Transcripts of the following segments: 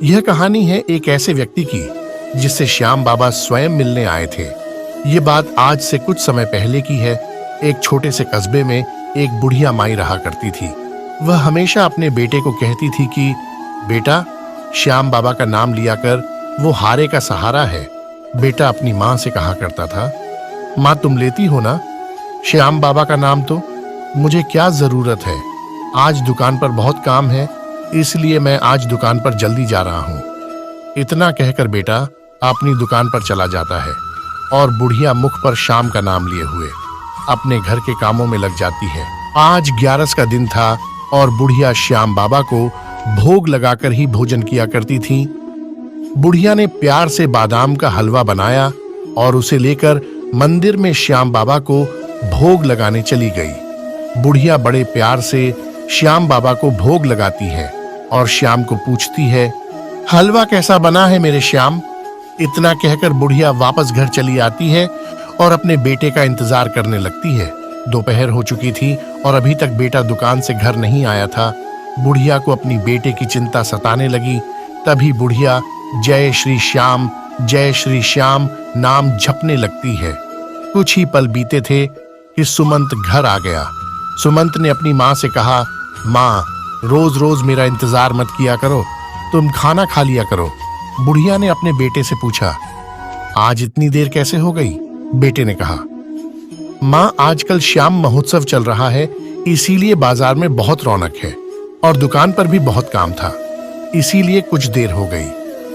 यह कहानी है एक ऐसे व्यक्ति की जिससे श्याम बाबा स्वयं मिलने आए थे। ये बात आज से कुछ समय पहले की है। एक छोटे से कस्बे में एक बुढ़िया माई रहा करती थी। वह हमेशा अपने बेटे को कहती थी कि बेटा, श्याम बाबा का नाम लिया कर, वो हारे का सहारा है। बेटा अपनी माँ से कहा करता था, माँ तुम लेती हो ना श्याम बाबा का नाम? तो मुझे क्या जरूरत है, आज दुकान पर बहुत काम है, इसलिए मैं आज दुकान पर जल्दी जा रहा हूँ। इतना कहकर बेटा अपनी दुकान पर चला जाता है और बुढ़िया मुख पर श्याम का नाम लिए हुए अपने घर के कामों में लग जाती है। आज 11 का दिन था और बुढ़िया श्याम बाबा को भोग लगाकर ही भोजन किया करती थी। बुढ़िया ने प्यार से बादाम का हलवा बनाया और उसे लेकर मंदिर में श्याम बाबा को भोग लगाने चली गई। बुढ़िया बड़े प्यार से श्याम बाबा को भोग लगाती है और श्याम को पूछती है, हलवा कैसा बना है मेरे श्याम? इतना कहकर बुढ़िया वापस घर चली आती है और अपने बेटे का इंतजार करने लगती है। दोपहर हो चुकी थी और अभी तक बेटा दुकान से घर नहीं आया था। बुढ़िया को अपनी बेटे की चिंता सताने लगी। तभी बुढ़िया जय श्री श्याम नाम जपने लगती है। कुछ ही पल बीते थे कि सुमंत घर आ गया। सुमंत ने अपनी माँ से कहा, माँ रोज रोज मेरा इंतजार मत किया करो, तुम खाना खा लिया करो। बुढ़िया ने अपने बेटे से पूछा, आज इतनी देर कैसे हो गई? बेटे ने कहा, माँ आजकल श्याम महोत्सव चल रहा है, इसीलिए बाजार में बहुत रौनक है और दुकान पर भी बहुत काम था, इसीलिए कुछ देर हो गई।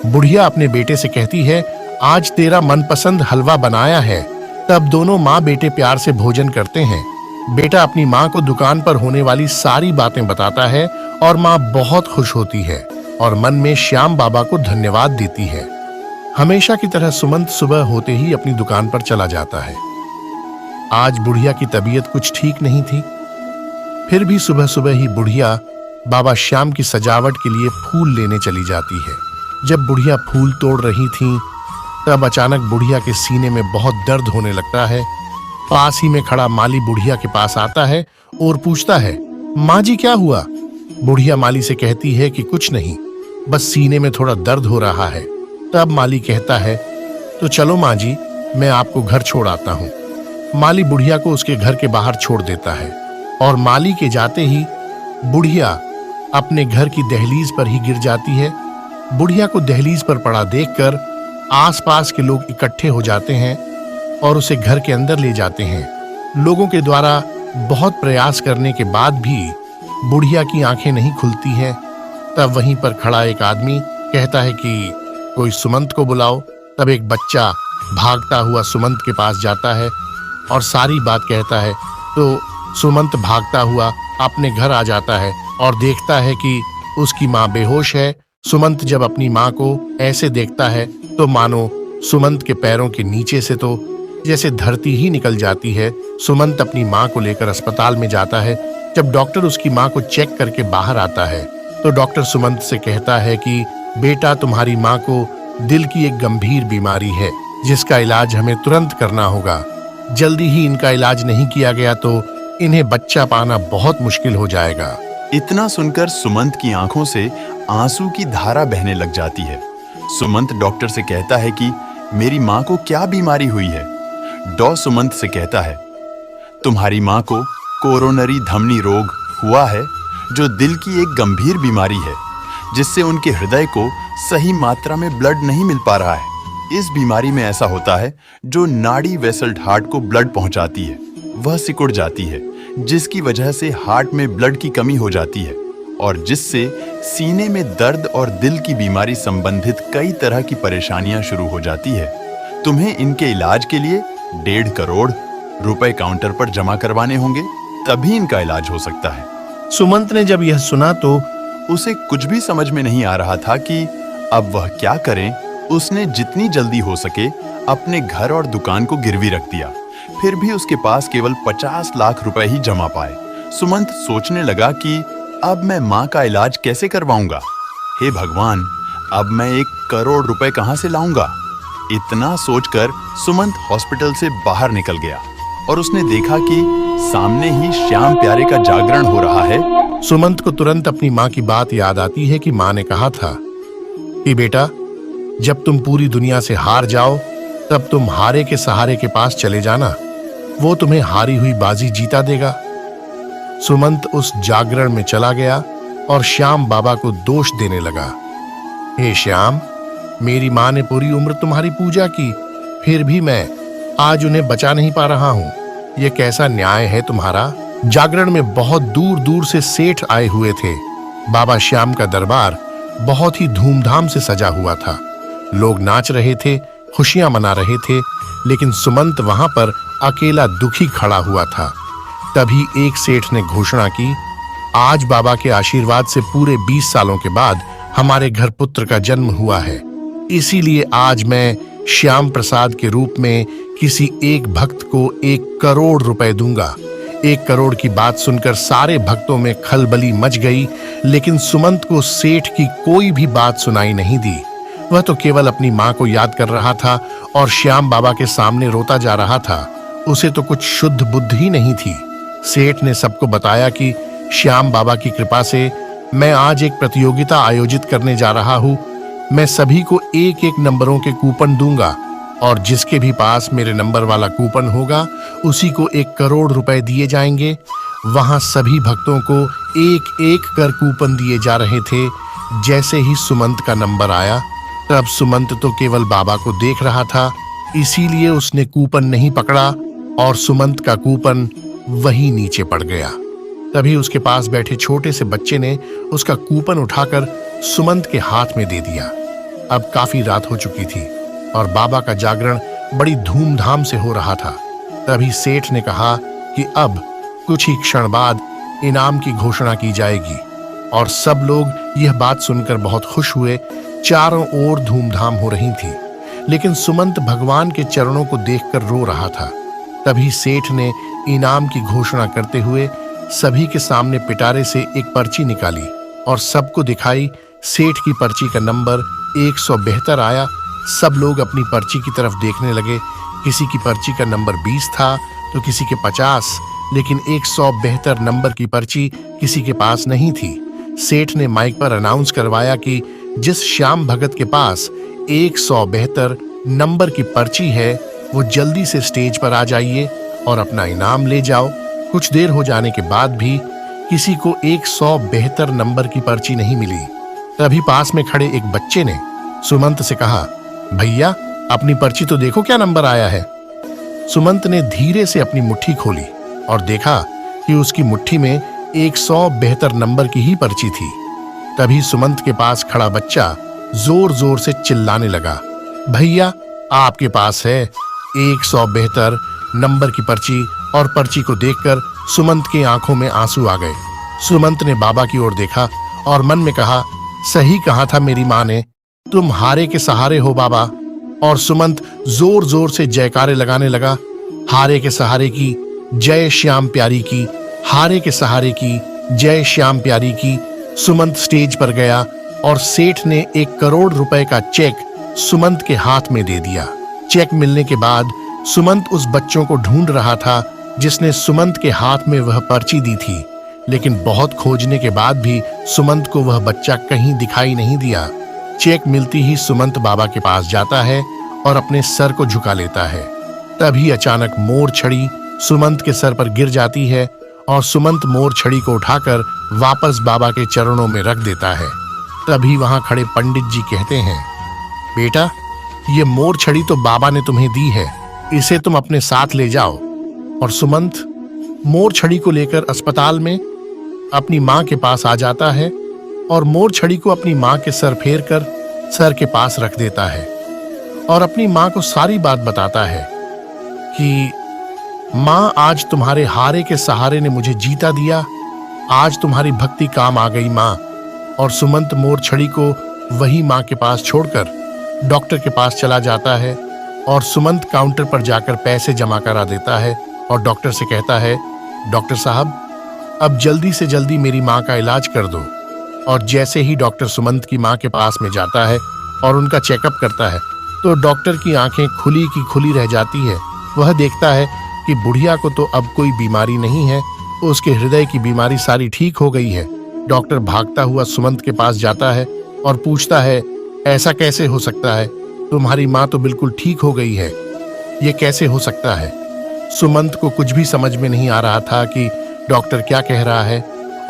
बुढ़िया अपने बेटे से कहती है, आज तेरा मनपसंद हलवा बनाया है। तब दोनों माँ बेटे प्यार से भोजन करते हैं। बेटा अपनी माँ को दुकान पर होने वाली सारी बातें बताता है और माँ बहुत खुश होती है और मन में श्याम बाबा को धन्यवाद देती है। हमेशा की तरह सुमंत सुबह होते ही अपनी दुकान पर चला जाता है। आज बुढ़िया की तबीयत कुछ ठीक नहीं थी, फिर भी सुबह सुबह ही बुढ़िया बाबा श्याम की सजावट के लिए फूल लेने चली जाती है। जब बुढ़िया फूल तोड़ रही थी तब अचानक बुढ़िया के सीने में बहुत दर्द होने लगता है। पास ही में खड़ा माली बुढ़िया के पास आता है और पूछता है, माँ जी क्या हुआ? बुढ़िया माली से कहती है कि कुछ नहीं, बस सीने में थोड़ा दर्द हो रहा है। तब माली कहता है, तो चलो माँ जी, मैं आपको घर छोड़ आता हूँ। माली बुढ़िया को उसके घर के बाहर छोड़ देता है और माली के जाते ही बुढ़िया अपने घर की दहलीज पर ही गिर जाती है। बुढ़िया को दहलीज पर पड़ा देखकर आसपास के लोग इकट्ठे हो जाते हैं और उसे घर के अंदर ले जाते हैं। लोगों के द्वारा बहुत प्रयास करने के बाद भी बुढ़िया की आंखें नहीं खुलती हैं। तब वहीं पर खड़ा एक आदमी कहता है कि कोई सुमंत को बुलाओ। तब एक बच्चा भागता हुआ सुमंत के पास जाता है और सारी बात कहता है। तो सुमंत भागता हुआ अपने घर आ जाता है और देखता है कि उसकी माँ बेहोश है। सुमंत जब अपनी माँ को ऐसे देखता है तो मानो सुमंत के पैरों के नीचे से तो जैसे धरती ही निकल जाती है। सुमंत अपनी माँ को लेकर अस्पताल में जाता है। जब डॉक्टर उसकी माँ को चेक करके बाहर आता है तो डॉक्टर सुमंत से कहता है कि बेटा, तुम्हारी माँ को दिल की एक गंभीर बीमारी है जिसका इलाज हमें तुरंत करना होगा। जल्दी ही इनका इलाज नहीं किया गया तो इन्हें बच्चा पाना बहुत मुश्किल हो जाएगा। इतना सुनकर सुमंत की आंखों से आंसू की धारा बहने लग जाती है। सुमंत डॉक्टर से कहता है कि मेरी माँ को क्या बीमारी हुई है? सुमंत से कहता है, तुम्हारी माँ को कोरोनरी धमनी रोग हुआ है, जो दिल की एक गंभीर बीमारी है जिससे उनके हृदय को सही मात्रा में ब्लड नहीं मिल पा रहा है। इस बीमारी में ऐसा होता है जो नाड़ी वेसल्ड हार्ट को ब्लड पहुंचाती है, वह सिकुड़ जाती है, जिसकी वजह से हार्ट में ब्लड की कमी हो जाती है और जिससे सीने में दर्द और दिल की बीमारी संबंधित कई तरह की परेशानियां शुरू हो जाती है। तुम्हें इनके इलाज के लिए 1.5 करोड़ रुपए काउंटर पर जमा करवाने होंगे, तभी इनका इलाज हो सकता है। सुमंत ने जब यह सुना तो उसे कुछ भी समझ में नहीं आ रहा था कि अब वह क्या करे। उसने जितनी जल्दी हो सके अपने घर और दुकान को गिरवी रख दिया। फिर भी उसके पास केवल 50 लाख रुपए ही जमा पाए। सुमंत सोचने लगा कि अब मैं माँ का इलाज कैसे करवाऊंगा? हे भगवान, अब मैं 1 करोड़ रुपए कहां से लाऊंगा? इतना सोचकर सुमंत हॉस्पिटल से बाहर निकल गया और उसने देखा कि सामने ही श्याम प्यारे का जागरण हो रहा है। सुमंत को तुरंत अपनी माँ की बात याद आती है कि माँ ने कहा था कि बेटा, जब तुम पूरी दुनिया से हार जाओ तब तुम हारे के सहारे के पास चले जाना, वो तुम्हें हारी हुई बाजी जीता देगा। सुमंत उस जागरण में चला गया और श्याम बाबा को दोष देने लगा। हे श्याम, मेरी माँ ने पूरी उम्र तुम्हारी पूजा की, फिर भी मैं आज उन्हें बचा नहीं पा रहा हूँ। ये कैसा न्याय है तुम्हारा? जागरण में बहुत दूर दूर से सेठ आए हुए थे। बाबा श्याम का दरबार बहुत ही धूमधाम से सजा हुआ था। लोग नाच रहे थे, खुशियां मना रहे थे, लेकिन सुमंत वहां पर अकेला दुखी खड़ा हुआ था। तभी एक सेठ ने घोषणा की, आज बाबा के आशीर्वाद से पूरे 20 सालों के बाद हमारे घर पुत्र का जन्म हुआ है, इसीलिए आज मैं श्याम प्रसाद के रूप में किसी एक भक्त को 1 करोड़ रुपए दूंगा। 1 करोड़ की बात सुनकर सारे भक्तों में खलबली मच गई, लेकिन सुमंत को सेठ की कोई भी बात सुनाई नहीं दी। वह तो केवल अपनी माँ को याद कर रहा था और श्याम बाबा के सामने रोता जा रहा था। उसे तो कुछ शुद्ध बुद्धि ही नहीं थी। सेठ ने सबको बताया कि श्याम बाबा की कृपा से मैं आज एक प्रतियोगिता आयोजित करने जा रहा हूँ। मैं सभी को 1-1 नंबरों के कूपन दूंगा और जिसके भी पास मेरे नंबर वाला कूपन होगा उसी को 1 करोड़ रुपए दिए जाएंगे। वहां सभी भक्तों को 1-1 कर कूपन दिए जा रहे थे। जैसे ही सुमंत का नंबर आया, तब सुमंत तो केवल बाबा को देख रहा था, इसीलिए उसने कूपन नहीं पकड़ा और सुमंत का कूपन वहीं नीचे पड़ गया। तभी उसके पास बैठे छोटे से बच्चे ने उसका कूपन उठाकर सुमंत के हाथ में दे दिया। अब काफी रात हो चुकी थी और बाबा का जागरण बड़ी धूमधाम से हो रहा था। तभी सेठ ने कहा कि अब कुछ ही क्षण बाद इनाम की घोषणा की जाएगी और सब लोग यह बात सुनकर बहुत खुश हुए। चारों ओर धूमधाम हो रही थी, लेकिन सुमंत भगवान के चरणों को देखकर रो रहा था। तभी सेठ ने इनाम की घोषणा करते हुए सभी के सामने पिटारे से एक पर्ची निकाली और सबको दिखाई। सेठ की पर्ची का नंबर 172 आया। सब लोग अपनी पर्ची की तरफ देखने लगे। किसी की पर्ची का नंबर 20 था तो किसी के 50, लेकिन 172 नंबर की पर्ची किसी के पास नहीं थी। सेठ ने माइक पर अनाउंस करवाया कि जिस श्याम भगत के पास 172 नंबर की पर्ची है वो जल्दी से स्टेज पर आ जाइए और अपना इनाम ले जाओ। कुछ देर हो जाने के बाद भी किसी को 172 नंबर की पर्ची नहीं मिली। तभी पास में खड़े एक बच्चे ने सुमंत से कहा, भैया अपनी पर्ची तो देखो क्या नंबर आया है। सुमंत ने धीरे से अपनी मुट्ठी खोली और देखा कि उसकी मुट्ठी में 172 नंबर की ही पर्ची थी। तभी सुमंत के पास खड़ा बच्चा जोर जोर से चिल्लाने लगा, भैया आपके पास है 172 नंबर की पर्ची। और पर्ची को देखकर सुमंत की आंखों में आंसू आ गए। सुमंत ने बाबा की ओर देखा और मन में कहा, सही कहा था मेरी माँ ने, तुम हारे के सहारे हो बाबा। और सुमंत जोर जोर से जयकारे लगाने लगा, हारे के सहारे की जय श्याम प्यारी की, हारे के सहारे की जय श्याम प्यारी की। सुमंत स्टेज पर गया और सेठ ने 1 करोड़ रुपए का चेक सुमंत के हाथ में दे दिया। चेक मिलने के बाद सुमंत उस बच्चों को ढूंढ रहा था जिसने सुमंत के हाथ में वह पर्ची दी थी, लेकिन बहुत खोजने के बाद भी सुमंत को वह बच्चा कहीं दिखाई नहीं दिया। चेक मिलती ही सुमंत बाबा के पास जाता है और अपने सर को झुका लेता है। तभी अचानक मोर छड़ी सुमंत के सर पर गिर जाती है और सुमंत मोर छड़ी को उठाकर वापस बाबा के चरणों में रख देता है। तभी वहां खड़े पंडित जी कहते हैं, बेटा ये मोर छड़ी तो बाबा ने तुम्हें दी है, इसे तुम अपने साथ ले जाओ। और सुमंत मोर छड़ी को लेकर अस्पताल में अपनी माँ के पास आ जाता है और मोर छड़ी को अपनी माँ के सर फेर कर सर के पास रख देता है और अपनी माँ को सारी बात बताता है कि माँ आज तुम्हारे हारे के सहारे ने मुझे जीता दिया, आज तुम्हारी भक्ति काम आ गई माँ। और सुमंत मोर छड़ी को वही माँ के पास छोड़कर डॉक्टर के पास चला जाता है और सुमंत काउंटर पर जाकर पैसे जमा करा देता है और डॉक्टर से कहता है, डॉक्टर साहब अब जल्दी से जल्दी मेरी माँ का इलाज कर दो। और जैसे ही डॉक्टर सुमंत की माँ के पास में जाता है और उनका चेकअप करता है तो डॉक्टर की आंखें खुली की खुली रह जाती है। वह देखता है कि बुढ़िया को तो अब कोई बीमारी नहीं है, उसके हृदय की बीमारी सारी ठीक हो गई है। डॉक्टर भागता हुआ सुमंत के पास जाता है और पूछता है, ऐसा कैसे हो सकता है? तुम्हारी माँ तो बिल्कुल ठीक हो गई है। ये कैसे हो सकता है? सुमंत को कुछ भी समझ में नहीं आ रहा था कि डॉक्टर क्या कह रहा है,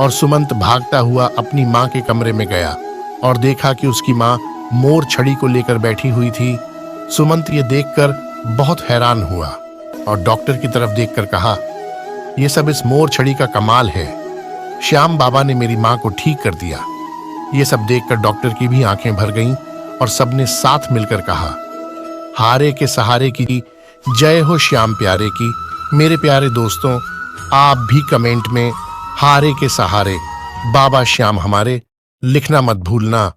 और सुमंत भागता हुआ अपनी माँ के कमरे में गया और देखा कि उसकी माँ मोर छड़ी को लेकर बैठी हुई थी। सुमंत ये देखकर बहुत हैरान हुआ और डॉक्टर की तरफ देखकर कहा, यह सब इस मोर छड़ी का कमाल है। श्याम बाबा ने मेरी माँ को ठीक कर दिया। ये सब देखकर डॉक्टर की भी आंखें भर गईं और सबने साथ मिलकर कहा, हारे के सहारे की जय हो श्याम प्यारे की। मेरे प्यारे दोस्तों, आप भी कमेंट में हारे के सहारे बाबा श्याम हमारे लिखना मत भूलना।